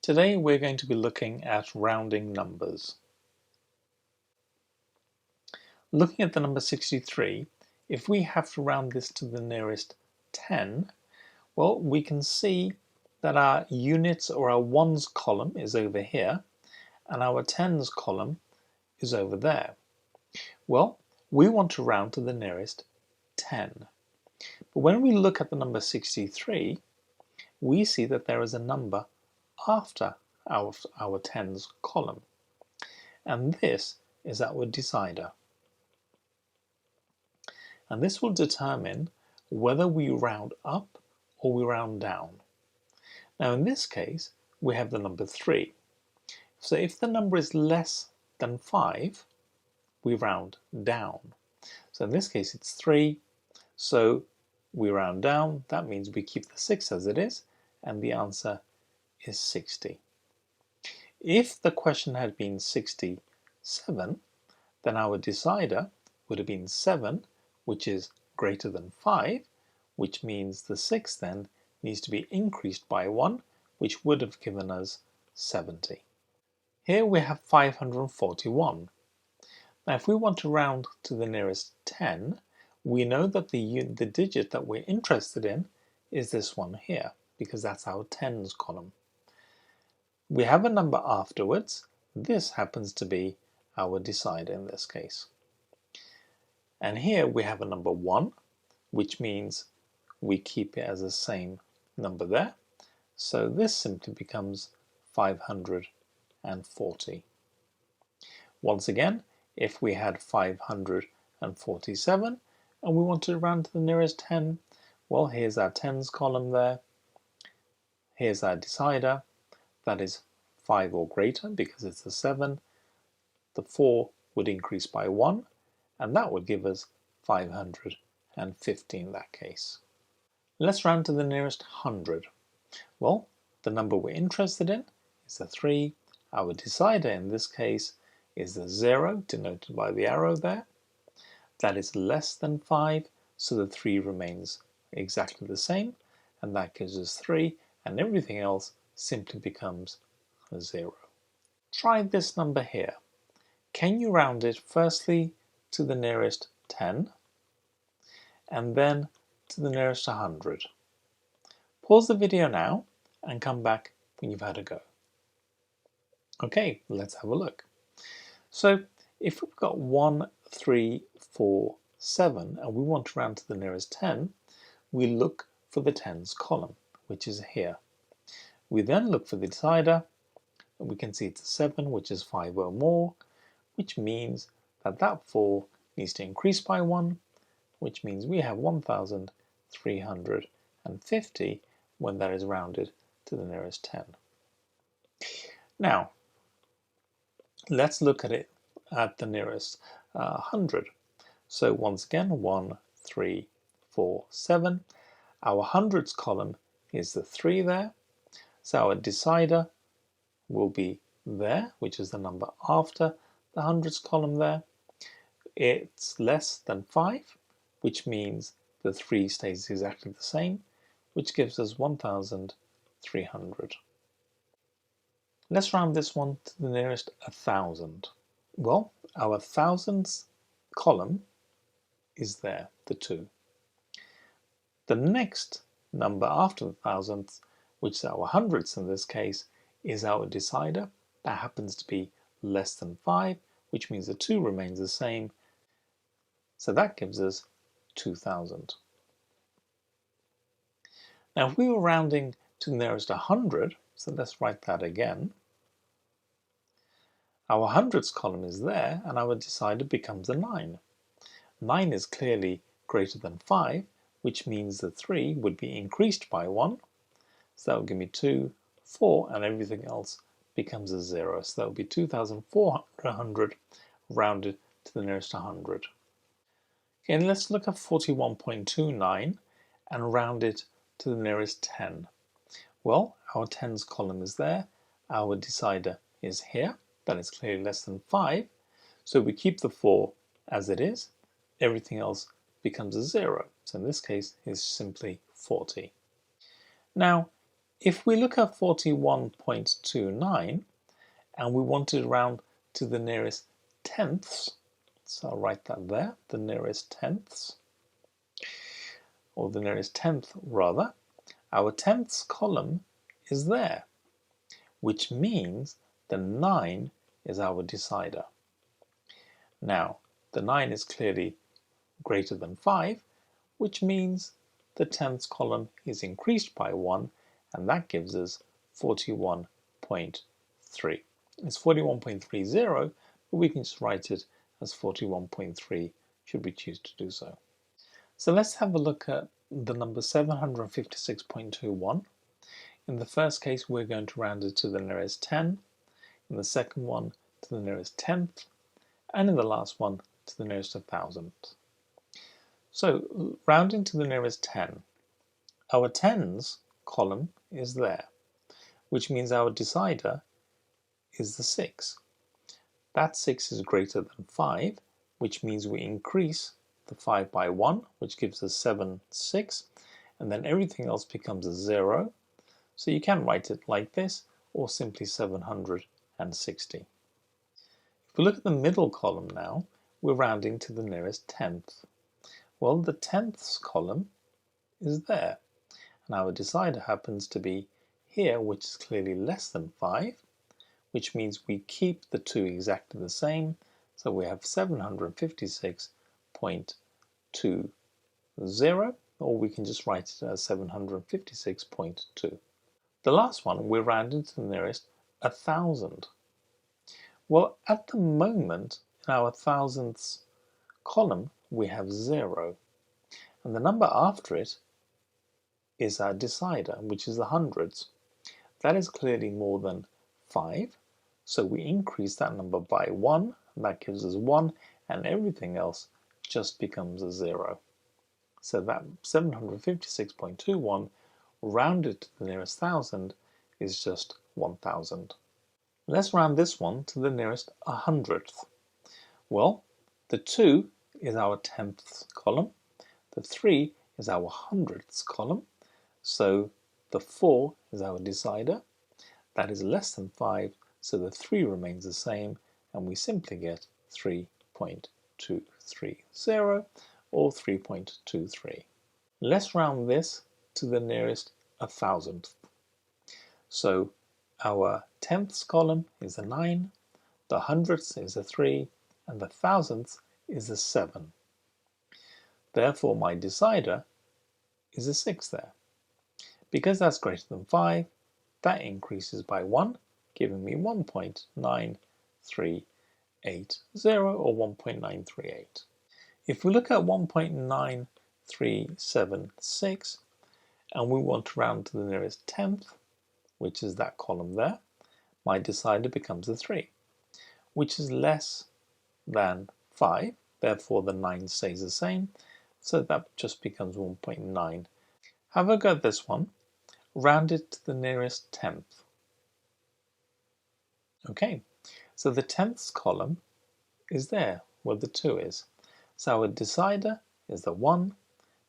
Today we're going to be looking at rounding numbers. Looking at the number 63, if we have to round this to the nearest 10, well, we can see that our units or our ones column is over here and our tens column is over there. Well, we want to round to the nearest 10. But when we look at the number 63, we see that there is a number after our tens column, and this is our decider. And this will determine whether we round up or we round down. Now in this case, we have the number 3. So if the number is less than 5, we round down. So in this case it's 3, so we round down. That means we keep the 6 as it is, and the answer is 60. If the question had been 67, then our decider would have been 7, which is greater than 5, which means the 6 then needs to be increased by 1, which would have given us 70. Here we have 541. Now if we want to round to the nearest 10, we know that the digit that we're interested in is this one here, because that's our tens column. We have a number afterwards. This happens to be our decider in this case. And here we have a number 1, which means we keep it as the same number there. So this simply becomes 540. Once again, if we had 547 and we want to round to the nearest 10, well, here's our tens column there. Here's our decider. That is 5 or greater because it's a 7. The 4 would increase by 1, and that would give us 550 in that case. Let's round to the nearest 100. Well, the number we're interested in is the 3. Our decider in this case is the 0, denoted by the arrow there. That is less than 5, so the 3 remains exactly the same, and that gives us 3, and everything else simply becomes 0. Try this number here. Can you round it firstly to the nearest 10 and then to the nearest 100? Pause the video now and come back when you've had a go. Okay, let's have a look. So if we've got 1, 3, 4, 7 and we want to round to the nearest 10, we look for the tens column, which is here. We then look for the decider, and we can see it's a 7, which is 5 or more, which means that that 4 needs to increase by 1, which means we have 1,350 when that is rounded to the nearest 10. Now, let's look at it at the nearest 100. So once again, 1, 3, 4, 7. Our hundreds column is the 3 there. So our decider will be there, which is the number after the hundreds column there. It's less than 5, which means the 3 stays exactly the same, which gives us 1,300. Let's round this one to the nearest 1,000. Well, our thousands column is there, the 2. The next number after the thousandths, which is our hundredths in this case, is our decider. That happens to be less than 5, which means the 2 remains the same. So that gives us 2,000. Now if we were rounding to the nearest 100, so let's write that again. Our hundredths column is there and our decider becomes a 9. 9 is clearly greater than 5, which means the 3 would be increased by 1. So that will give me 2, 4, and everything else becomes a 0. So that will be 2,400 rounded to the nearest 100. Okay, and let's look at 41.29 and round it to the nearest 10. Well, our tens column is there, our decider is here, that is clearly less than 5, so we keep the 4 as it is, everything else becomes a 0, so in this case is simply 40. Now, If we look at 41.29 and we want to round to the nearest tenths, so I'll write that there, the nearest tenths, or the nearest tenth rather, our tenths column is there, which means the 9 is our decider. Now, the 9 is clearly greater than 5, which means the tenths column is increased by 1, and that gives us 41.3. It's 41.30, but we can just write it as 41.3 should we choose to do so. So let's have a look at the number 756.21. In the first case, we're going to round it to the nearest 10, in the second one to the nearest tenth, and in the last one to the nearest 1,000. So rounding to the nearest 10, our tens column is there, which means our decider is the 6. That 6 is greater than 5, which means we increase the 5 by 1, which gives us 7, 6, and then everything else becomes a 0. So you can write it like this, or simply 760. If we look at the middle column now, we're rounding to the nearest tenth. Well, the tenths column is there, and our decider happens to be here, which is clearly less than 5, which means we keep the 2 exactly the same, so we have 756.20, or we can just write it as 756.2. The last one, we're rounding to the nearest 1,000. Well, at the moment, in our thousandths column, we have 0, and the number after it is our decider, which is the hundreds. That is clearly more than 5, so we increase that number by 1, and that gives us 1, and everything else just becomes a 0. So that 756.21 rounded to the nearest thousand is just 1,000. Let's round this one to the nearest 100th. Well, the 2 is our tenths column, the 3 is our hundredths column, so the 4 is our decider. That is less than 5, so the 3 remains the same, and we simply get 3.230, or 3.23. Let's round this to the nearest 1,000th. So our tenths column is a 9, the hundredths is a 3, and the thousandths is a 7. Therefore, my decider is a 6 there. Because that's greater than 5, that increases by 1, giving me 1.9380, or 1.938. If we look at 1.9376, and we want to round to the nearest tenth, which is that column there, my decider becomes a 3, which is less than 5, therefore the 9 stays the same, so that just becomes 1.9. Have a go at this one, round it to the nearest tenth. Okay, so the tenths column is there, where the 2 is. So our decider is the 1,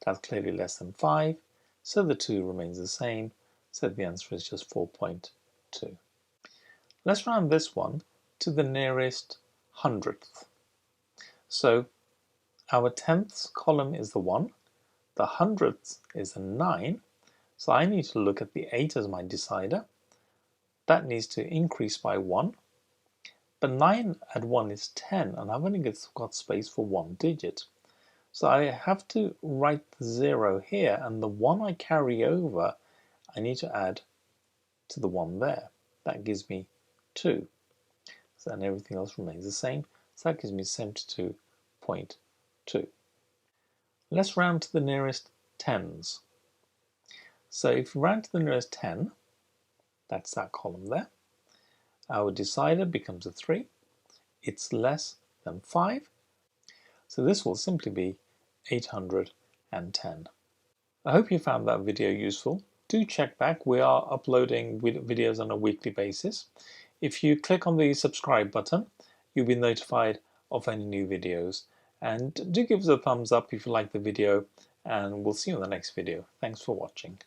that's clearly less than 5, so the 2 remains the same, so the answer is just 4.2. Let's round this one to the nearest hundredth. So our tenths column is the 1, the hundredths is a 9, so I need to look at the 8 as my decider. That needs to increase by 1, but 9 add 1 is 10, and I've only got space for 1 digit. So I have to write the 0 here, and the 1 I carry over, I need to add to the 1 there. That gives me 2. So then everything else remains the same, so that gives me 72.2. Let's round to the nearest tens. So if we round to the nearest 10, that's that column there, our decider becomes a 3, it's less than 5, so this will simply be 810. I hope you found that video useful. Do check back, we are uploading videos on a weekly basis. If you click on the subscribe button, you'll be notified of any new videos. And do give us a thumbs up if you like the video, and we'll see you in the next video. Thanks for watching.